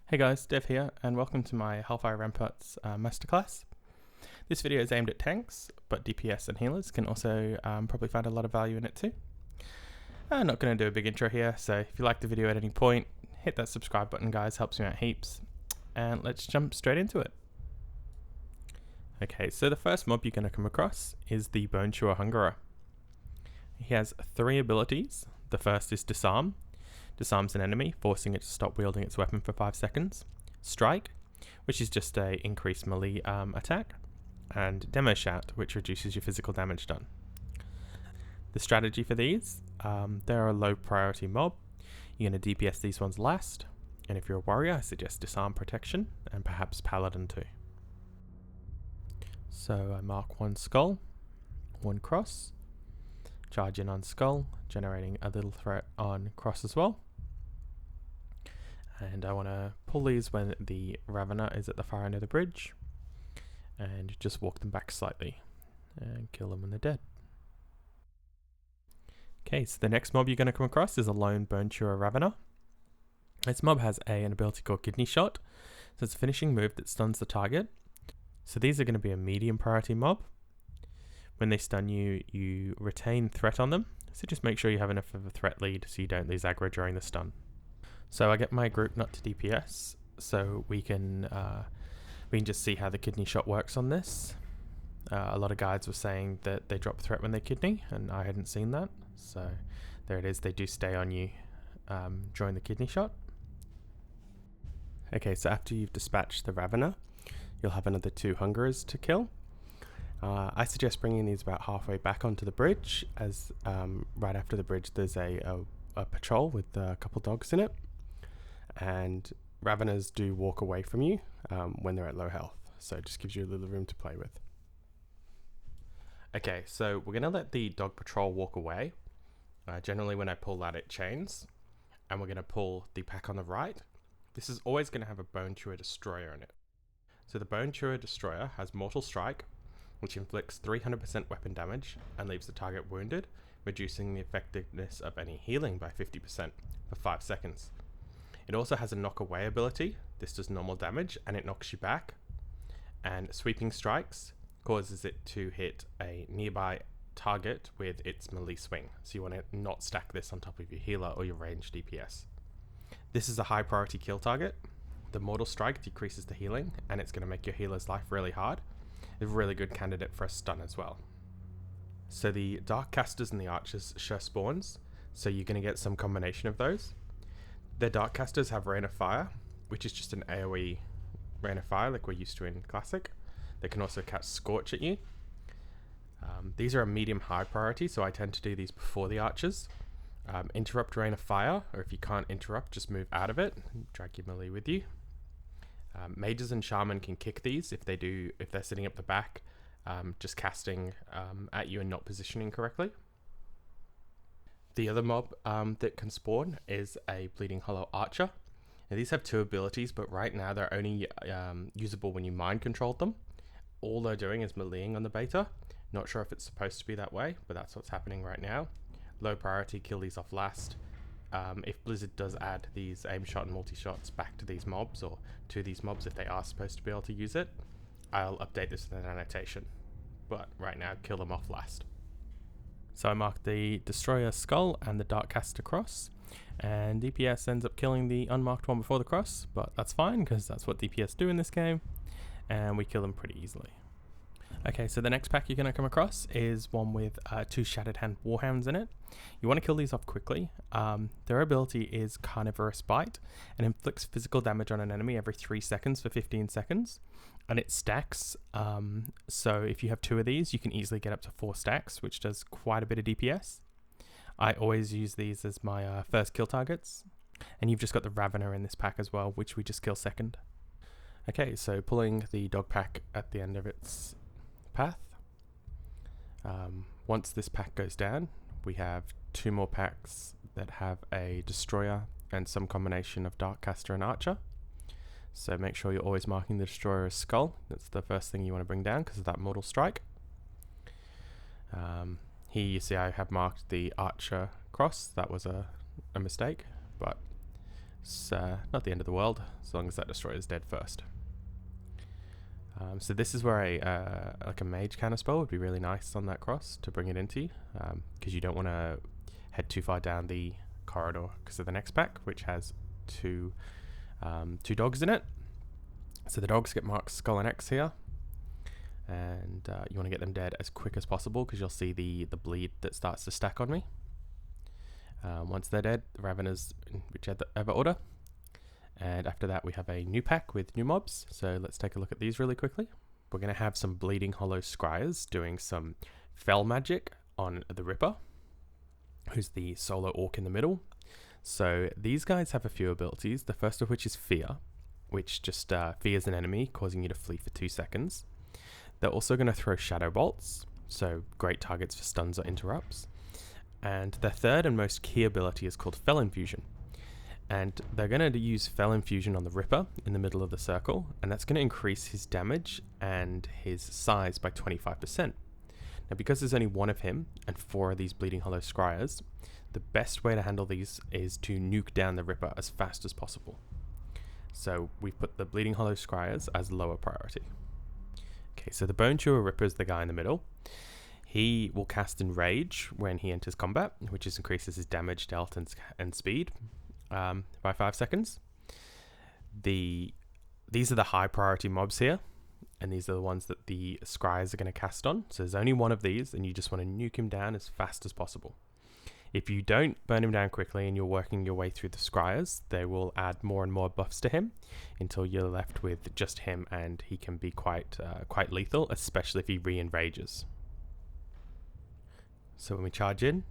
Hey guys, Dev here, and welcome to my Hellfire Ramparts Masterclass. This video is aimed at tanks, but DPS and healers can also probably find a lot of value in it too. I'm not going to do a big intro here, so if you like the video at any point, hit that subscribe button guys, helps me out heaps, and let's jump straight into it. Okay, so the first mob you're going to come across is the Bonechewer Hungerer. He has 3 abilities. The first is Disarm. Disarms an enemy, forcing it to stop wielding its weapon for 5 seconds. Strike, which is just a increased melee attack. And Demo Shout, which reduces your physical damage done. The strategy for these, they're a low priority mob. You're going to DPS these ones last. And if you're a warrior, I suggest Disarm Protection and perhaps Paladin too. So I mark 1 skull, 1 cross. Charge in on skull, generating a little threat on cross as well. And I want to pull these when the Ravana is at the far end of the bridge, and just walk them back slightly and kill them when they're dead. Okay, so the next mob you're going to come across is a lone Burntura Ravana. This mob has an ability called Kidney Shot, so it's a finishing move that stuns the target. So these are going to be a medium priority mob. When they stun you, you retain threat on them, so just make sure you have enough of a threat lead so you don't lose aggro during the stun. So I get my group not to DPS, so we can just see how the kidney shot works on this. A lot of guides were saying that they drop threat when they kidney, and I hadn't seen that, so there it is, they do stay on you during the kidney shot. Okay, so after you've dispatched the Ravana, you'll have another 2 Hungerers to kill. I suggest bringing these about halfway back onto the bridge, as right after the bridge there's a patrol with a couple dogs in it, and Raveners do walk away from you when they're at low health, so it just gives you a little room to play with. Okay, so we're going to let the dog patrol walk away. Generally when I pull that it chains, and we're going to pull the pack on the right. This is always going to have a Bonechewer Destroyer in it. So the Bonechewer Destroyer has Mortal Strike, which inflicts 300% weapon damage and leaves the target wounded, reducing the effectiveness of any healing by 50% for 5 seconds. It also has a knock away ability. This does normal damage and it knocks you back. And Sweeping Strikes causes it to hit a nearby target with its melee swing. So you want to not stack this on top of your healer or your ranged DPS. This is a high priority kill target. The Mortal Strike decreases the healing and it's going to make your healer's life really hard. A really good candidate for a stun as well. So the Dark Casters and the Archers share spawns, so you're going to get some combination of those. The Dark Casters have Rain of Fire, which is just an AoE Rain of Fire like we're used to in Classic. They can also cast Scorch at you. These are a medium high priority, so I tend to do these before the Archers. Interrupt Rain of Fire, or if you can't interrupt, just move out of it, drag your melee with you. Mages and Shaman can kick these if they're sitting up the back, just casting at you and not positioning correctly. The other mob that can spawn is a Bleeding Hollow Archer. Now, these have 2 abilities, but right now they're only usable when you mind controlled them. All they're doing is meleeing on the beta. Not sure if it's supposed to be that way, but that's what's happening right now. Low priority, kill these off last. If Blizzard does add these aim shot and multi-shots back to these mobs, or to these mobs if they are supposed to be able to use it, I'll update this with an annotation. But right now, kill them off last. So I marked the Destroyer Skull and the Dark Caster Cross, and DPS ends up killing the unmarked one before the cross, but that's fine because that's what DPS do in this game, and we kill them pretty easily. Okay, so the next pack you're going to come across is one with 2 Shattered Hand Warhounds in it. You want to kill these off quickly. Their ability is Carnivorous Bite and inflicts physical damage on an enemy every 3 seconds for 15 seconds. And it stacks, so if you have 2 of these, you can easily get up to 4 stacks, which does quite a bit of DPS. I always use these as my first kill targets. And you've just got the Ravana in this pack as well, which we just kill second. Okay, so pulling the dog pack at the end of its path. Once this pack goes down, we have 2 more packs that have a Destroyer and some combination of Dark Caster and Archer. So make sure you're always marking the Destroyer's skull. That's the first thing you want to bring down because of that Mortal Strike. Here you see I have marked the Archer cross. That was a mistake, but It's not the end of the world, as long as that destroyer is dead first. So this is where like a mage counter spell would be really nice on that cross to bring it into you, because you don't want to head too far down the corridor because of the next pack, which has two dogs in it. So the dogs get marked Skull and X here, and you want to get them dead as quick as possible because you'll see the bleed that starts to stack on me. Once they're dead, the Raveners in whichever order. And after that we have a new pack with new mobs, so let's take a look at these really quickly. We're going to have some Bleeding Hollow Scryers doing some Fel magic on the Ripper, who's the solo orc in the middle. So these guys have a few abilities, the first of which is Fear, which just fears an enemy, causing you to flee for 2 seconds. They're also going to throw Shadow Bolts, so great targets for stuns or interrupts. And their third and most key ability is called Fel Fusion. And they're going to use Fel Fusion on the Ripper in the middle of the circle, and that's going to increase his damage and his size by 25%. Now, because there's only one of him and 4 of these Bleeding Hollow Scryers, the best way to handle these is to nuke down the Ripper as fast as possible. So we've put the Bleeding Hollow Scryers as lower priority. Okay, so the Bonechewer Ripper is the guy in the middle. He will cast Enrage when he enters combat, which just increases his damage, dealt, and speed by 5 seconds. These are the high priority mobs here, and these are the ones that the Scryers are going to cast on. So there's only one of these, and you just want to nuke him down as fast as possible. If you don't burn him down quickly and you're working your way through the Scryers, they will add more and more buffs to him until you're left with just him, and he can be quite lethal, especially if he re-enrages. So when we charge in,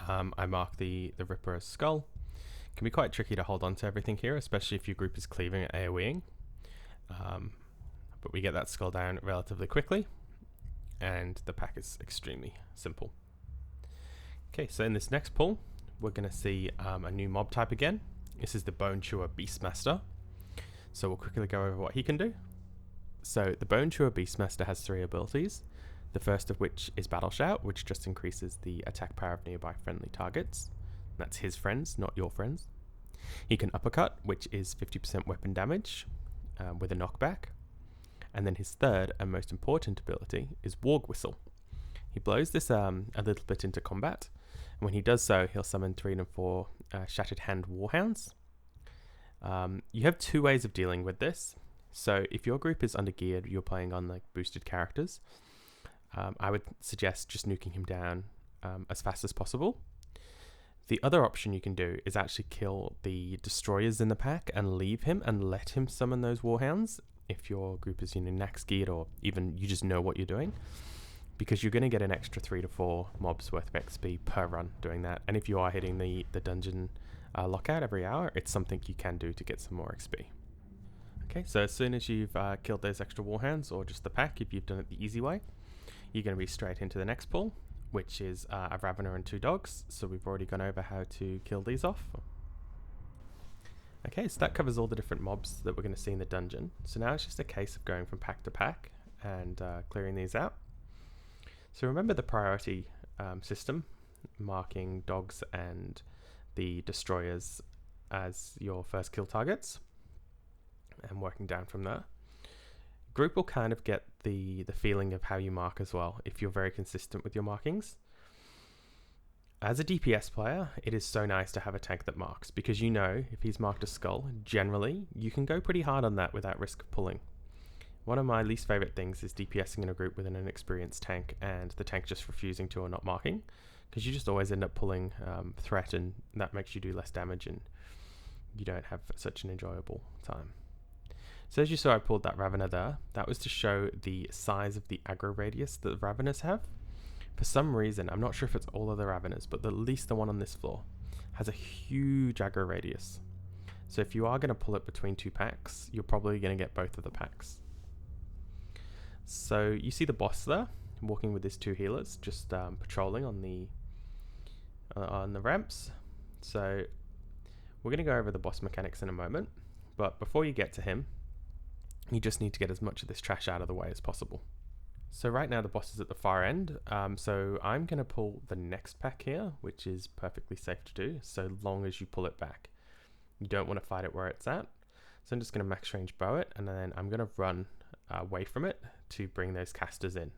I mark the Ripper as Skull. It can be quite tricky to hold on to everything here, especially if your group is cleaving and AoEing. But we get that Skull down relatively quickly, and the pack is extremely simple. Okay, so in this next pull, we're going to see a new mob type again. This is the Bonechewer Beastmaster. So we'll quickly go over what he can do. So the Bonechewer Beastmaster has 3 abilities. The first of which is Battle Shout, which just increases the attack power of nearby friendly targets. That's his friends, not your friends. He can Uppercut, which is 50% weapon damage with a knockback. And then his third and most important ability is Warg Whistle. He blows this a little bit into combat, and when he does so, he'll summon 3 and 4 Shattered Hand Warhounds. You have 2 ways of dealing with this. So if your group is under-geared, you're playing on like boosted characters, I would suggest just nuking him down as fast as possible. The other option you can do is actually kill the destroyers in the pack and leave him and let him summon those Warhounds if your group is Nax geared, or even you just know what you're doing, because you're going to get an extra 3 to 4 mobs worth of XP per run doing that. And if you are hitting the dungeon lockout every hour, it's something you can do to get some more XP. Okay, so as soon as you've killed those extra Warhounds, or just the pack if you've done it the easy way, you're going to be straight into the next pull, which is a Ravener and 2 dogs. So we've already gone over how to kill these off. Okay, so that covers all the different mobs that we're going to see in the dungeon. So now it's just a case of going from pack to pack and clearing these out. So remember the priority system, marking dogs and the destroyers as your first kill targets and working down from there. Group will kind of get the feeling of how you mark as well if you're very consistent with your markings. As a DPS player, it is so nice to have a tank that marks, because you know if he's marked a skull, generally you can go pretty hard on that without risk of pulling. One of my least favorite things is DPSing in a group with an inexperienced tank and the tank just refusing to or not marking, because you just always end up pulling threat, and that makes you do less damage and you don't have such an enjoyable time. So as you saw, I pulled that Ravener there. That was to show the size of the aggro radius that the Raveners have. For some reason, I'm not sure if it's all of the Raveners, but at least the one on this floor has a huge aggro radius. So if you are going to pull it between 2 packs, you're probably going to get both of the packs. So you see the boss there, walking with his 2 healers, just patrolling on the ramps. So we're going to go over the boss mechanics in a moment, but before you get to him, you just need to get as much of this trash out of the way as possible. So right now the boss is at the far end, so I'm going to pull the next pack here, which is perfectly safe to do, so long as you pull it back. You don't want to fight it where it's at. So I'm just going to max range bow it, and then I'm going to run away from it to bring those casters in.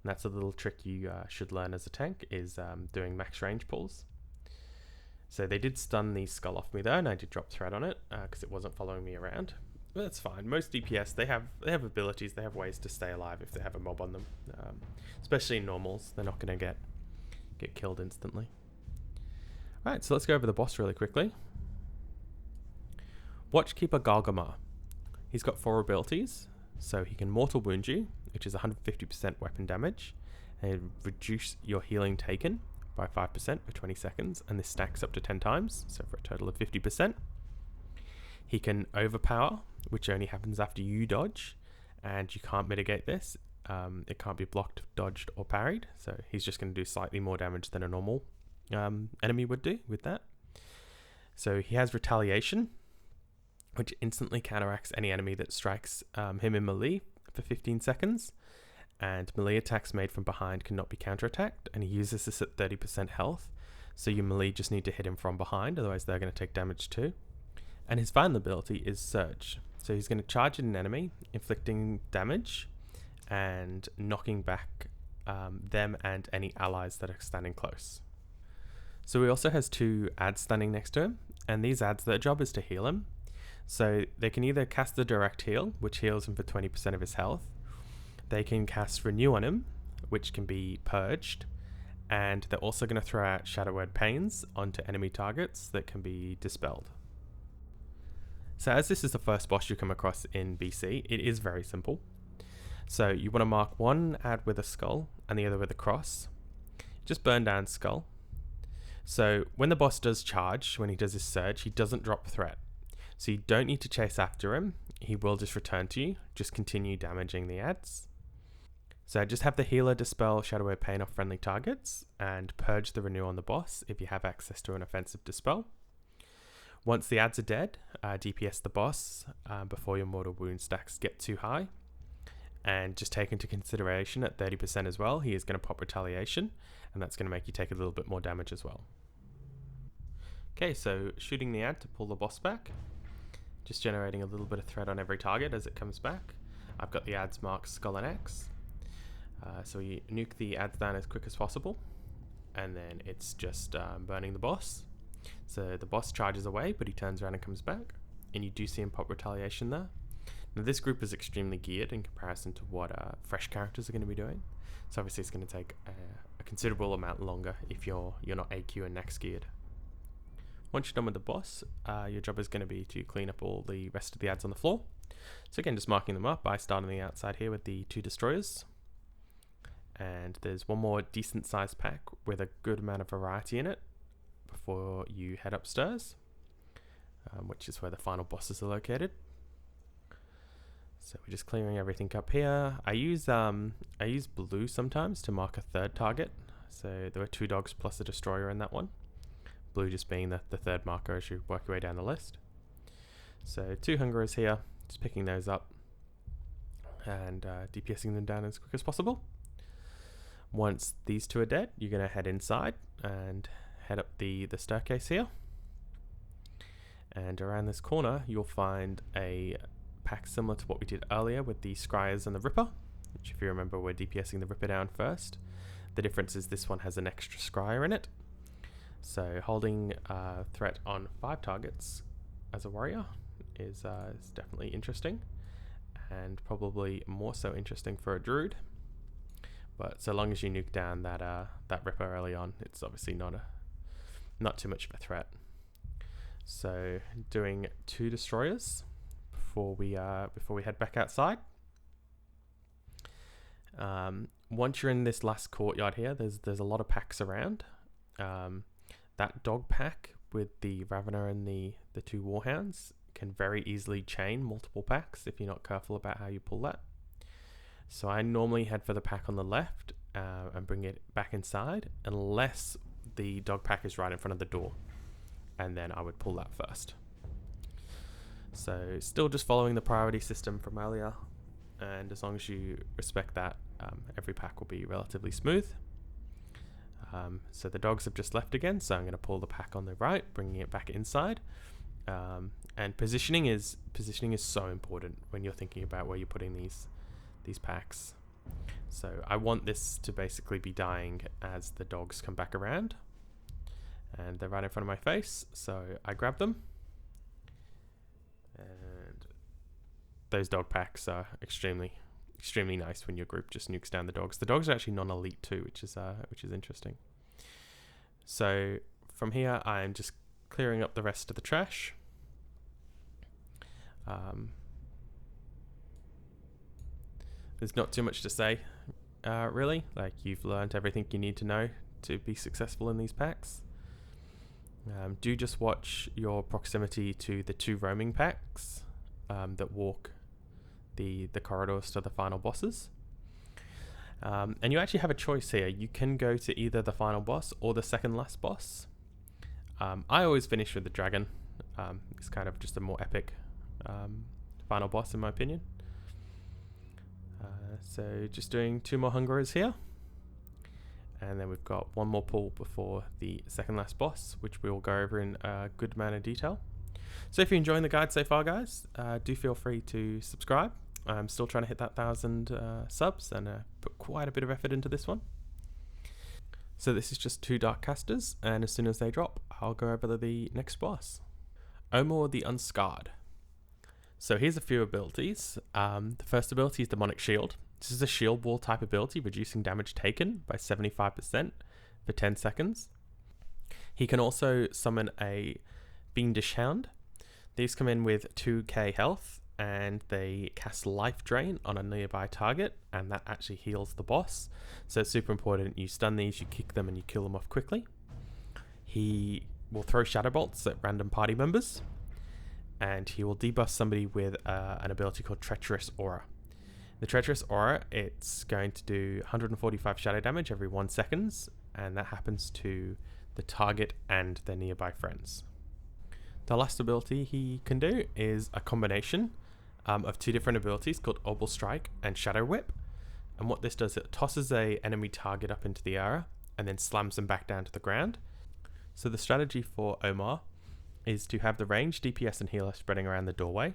And that's a little trick you should learn as a tank, is doing max range pulls. So they did stun the skull off me though, and I did drop threat on it because it wasn't following me around. But that's fine. Most DPS, they have abilities, they have ways to stay alive if they have a mob on them. Especially in normals, they're not going to get killed instantly. Alright, so let's go over the boss really quickly. Watchkeeper Gagamar. He's got 4 abilities. So he can mortal wound you, which is 150% weapon damage, and reduce your healing taken by 5% for 20 seconds, and this stacks up to 10 times, so for a total of 50%. He can overpower, which only happens after you dodge, and you can't mitigate this. It can't be blocked, dodged, or parried, so he's just going to do slightly more damage than a normal enemy would do with that. So he has retaliation, which instantly counteracts any enemy that strikes him in melee for 15 seconds. And melee attacks made from behind cannot be counterattacked, and he uses this at 30% health, so your melee just need to hit him from behind, otherwise they're going to take damage too. And his final ability is Surge, so he's going to charge at an enemy, inflicting damage and knocking back them and any allies that are standing close. So he also has 2 ads standing next to him, and these ads, their job is to heal him. So they can either cast the direct heal, which heals him for 20% of his health. They can cast Renew on him, which can be purged, and they're also going to throw out Shadow Word Pains onto enemy targets that can be dispelled. So as this is the first boss you come across in BC, it is very simple. So you want to mark one ad with a skull and the other with a cross. Just burn down skull. So when the boss does charge, when he does his surge, he doesn't drop threat. So you don't need to chase after him. He will just return to you. Just continue damaging the ads. So just have the healer dispel Shadow Word Pain off friendly targets and purge the Renew on the boss if you have access to an offensive dispel. Once the ads are dead, DPS the boss before your mortal wound stacks get too high. And just take into consideration at 30% as well, he is going to pop retaliation, and that's going to make you take a little bit more damage as well. Okay, so shooting the ad to pull the boss back. Just generating a little bit of threat on every target as it comes back. I've got the ads marked Skull and X. So you nuke the ads down as quick as possible, and then it's just burning the boss. So the boss charges away, but he turns around and comes back, and you do see him pop retaliation there. Now this group is extremely geared in comparison to what fresh characters are going to be doing. So obviously it's going to take a considerable amount longer if you're not AQ and next geared. Once you're done with the boss, your job is going to be to clean up all the rest of the ads on the floor. So again, just marking them up. I start on the outside here with the 2 destroyers. And there's one more decent sized pack with a good amount of variety in it before you head upstairs, which is where the final bosses are located. So we're just clearing everything up here. I use blue sometimes to mark a 3rd target. So there were 2 dogs plus a destroyer in that one. Blue just being the 3rd marker as you work your way down the list. So 2 hungerers here, just picking those up and DPSing them down as quick as possible. Once these 2 are dead, you're going to head inside and head up the staircase here. And around this corner, you'll find a pack similar to what we did earlier with the Scryers and the Ripper, which if you remember, we're DPSing the Ripper down first. The difference is this one has an extra Scryer in it. So holding threat on 5 targets as a warrior is definitely interesting, and probably more so interesting for a druid. But so long as you nuke down that Ripper early on, it's obviously not too much of a threat. So doing 2 destroyers before we head back outside. Once you're in this last courtyard here, there's a lot of packs around. That dog pack with the Ravana and the 2 Warhounds can very easily chain multiple packs if you're not careful about how you pull that. So I normally head for the pack on the left and bring it back inside, unless the dog pack is right in front of the door, and then I would pull that first. So still just following the priority system from earlier, and as long as you respect that, every pack will be relatively smooth. So the dogs have just left again, so I'm going to pull the pack on the right, bringing it back inside. And positioning is so important when you're thinking about where you're putting these packs. So I want this to basically be dying as the dogs come back around, and they're right in front of my face, so I grab them. And those dog packs are extremely nice when your group just nukes down the dogs. The dogs are actually non-elite too, which is interesting. So from here, I'm just clearing up the rest of the trash. There's not too much to say, really. Like, you've learned everything you need to know to be successful in these packs. Do just watch your proximity to the 2 roaming packs that walk the corridors to the final bosses. And you actually have a choice here. You can go to either the final boss or the second last boss. I always finish with the dragon. It's kind of just a more epic final boss in my opinion. So just doing 2 more Hungerers here. And then we've got 1 more pull before the second last boss, which we will go over in a good amount of detail. So if you're enjoying the guide so far, guys, do feel free to subscribe. I'm still trying to hit that 1,000 subs, and put quite a bit of effort into this one. So this is just 2 Dark Casters, and as soon as they drop, I'll go over the next boss. Omor the Unscarred. So here's a few abilities. The first ability is Demonic Shield. This is a shield wall type ability, reducing damage taken by 75% for 10 seconds. He can also summon a Fiendish Hound. These come in with 2k health, and they cast Life Drain on a nearby target, and that actually heals the boss. So it's super important. You stun these, you kick them, and you kill them off quickly. He will throw Shadow Bolts at random party members, and he will debuff somebody with an ability called Treacherous Aura. The Treacherous Aura, it's going to do 145 shadow damage every 1 second, and that happens to the target and their nearby friends. The last ability he can do is a combination of 2 different abilities called Orbital Strike and Shadow Whip. And what this does, it tosses a enemy target up into the air and then slams them back down to the ground. So the strategy for Omor is to have the range, DPS and healer spreading around the doorway.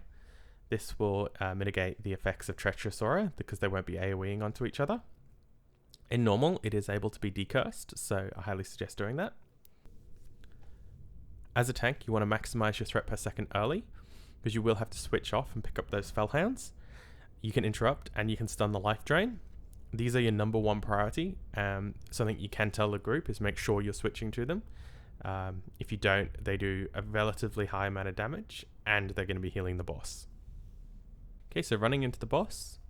This will mitigate the effects of Treacherous Aura because they won't be AoEing onto each other. In normal, it is able to be decursed, so I highly suggest doing that. As a tank, you want to maximize your threat per second early, because you will have to switch off and pick up those Felhounds. You can interrupt and you can stun the Life Drain. These are your number 1 priority. Something you can tell the group is make sure you're switching to them. If you don't, they do a relatively high amount of damage, and they're going to be healing the boss. Okay, so running into the boss,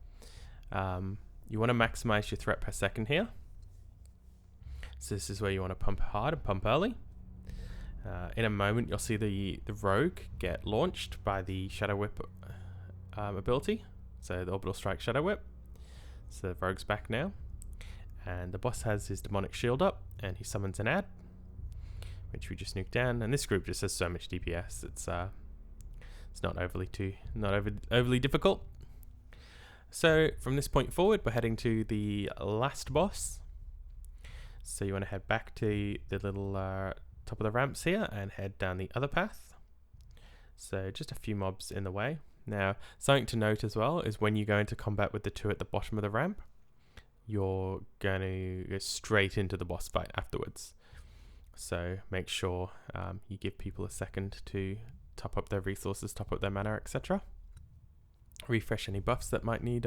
you want to maximize your threat per second here. So this is where you want to pump hard and pump early. In a moment, you'll see the rogue get launched by the Shadow Whip ability. So the Orbital Strike Shadow Whip. So the rogue's back now. And the boss has his Demonic Shield up, and he summons an ad, which we just nuke down. And this group just has so much DPS. It's not overly difficult. So from this point forward, we're heading to the last boss. So you want to head back to the little top of the ramps here and head down the other path. So just a few mobs in the way. Now, something to note as well is when you go into combat with the 2 at the bottom of the ramp, you're going to go straight into the boss fight afterwards. So make sure you give people a second to top up their resources, top up their mana, etc. Refresh any buffs that might need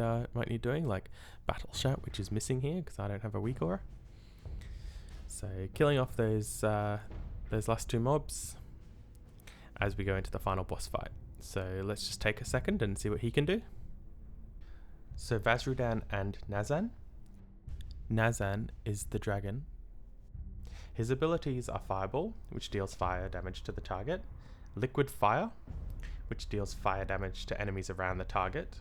doing, like Battle Shout, which is missing here because I don't have a weak aura. So killing off those last 2 mobs as we go into the final boss fight. So let's just take a second and see what he can do. So Vazruden and Nazan. Nazan is the dragon. His abilities are Fireball, which deals fire damage to the target, Liquid Fire, which deals fire damage to enemies around the target.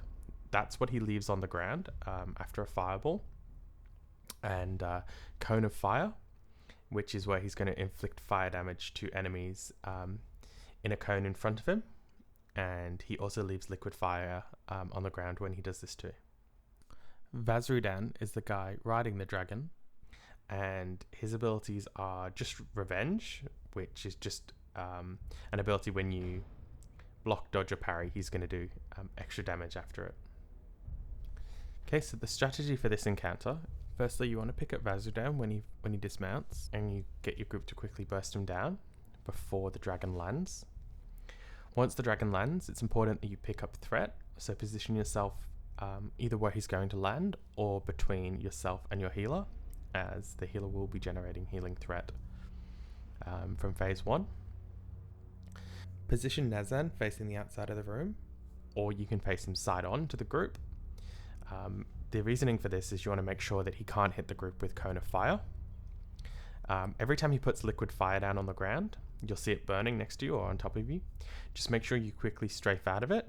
That's what he leaves on the ground after a Fireball. And Cone of Fire, which is where he's going to inflict fire damage to enemies in a cone in front of him. And he also leaves Liquid Fire on the ground when he does this too. Vazruden is the guy riding the dragon, and his abilities are just Revenge, which is just an ability when you block, dodge, or parry, he's going to do extra damage after it. Okay, so the strategy for this encounter, firstly you want to pick up Vazruden when he dismounts, and you get your group to quickly burst him down before the dragon lands. Once the dragon lands, it's important that you pick up threat, so position yourself either where he's going to land or between yourself and your healer, as the healer will be generating healing threat from phase 1. Position Nazan facing the outside of the room, or you can face him side on to the group. The reasoning for this is you want to make sure that he can't hit the group with Cone of Fire. Every time he puts liquid fire down on the ground, you'll see it burning next to you or on top of you. Just make sure you quickly strafe out of it,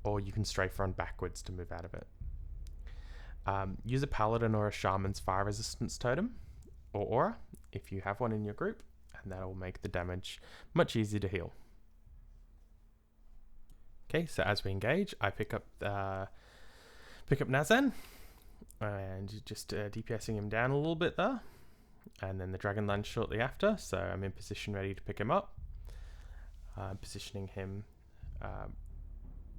or you can strafe run backwards to move out of it. Use a paladin or a shaman's fire resistance totem or aura if you have one in your group, and that will make the damage much easier to heal. Okay, so as we engage, I pick up Nazan and just DPSing him down a little bit there, and then the dragon lands shortly after, so I'm in position ready to pick him up. Positioning him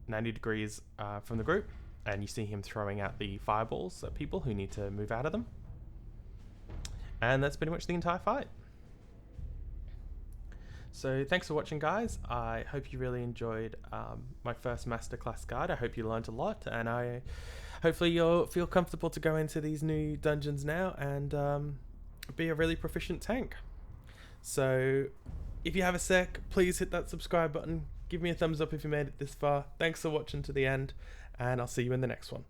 90 degrees from the group, and you see him throwing out the fireballs at people who need to move out of them. And that's pretty much the entire fight. So thanks for watching, guys. I hope you really enjoyed my first Masterclass guide. I hope you learned a lot, and hopefully you'll feel comfortable to go into these new dungeons now and be a really proficient tank. So if you have a sec, please hit that subscribe button. Give me a thumbs up if you made it this far. Thanks for watching to the end, and I'll see you in the next one.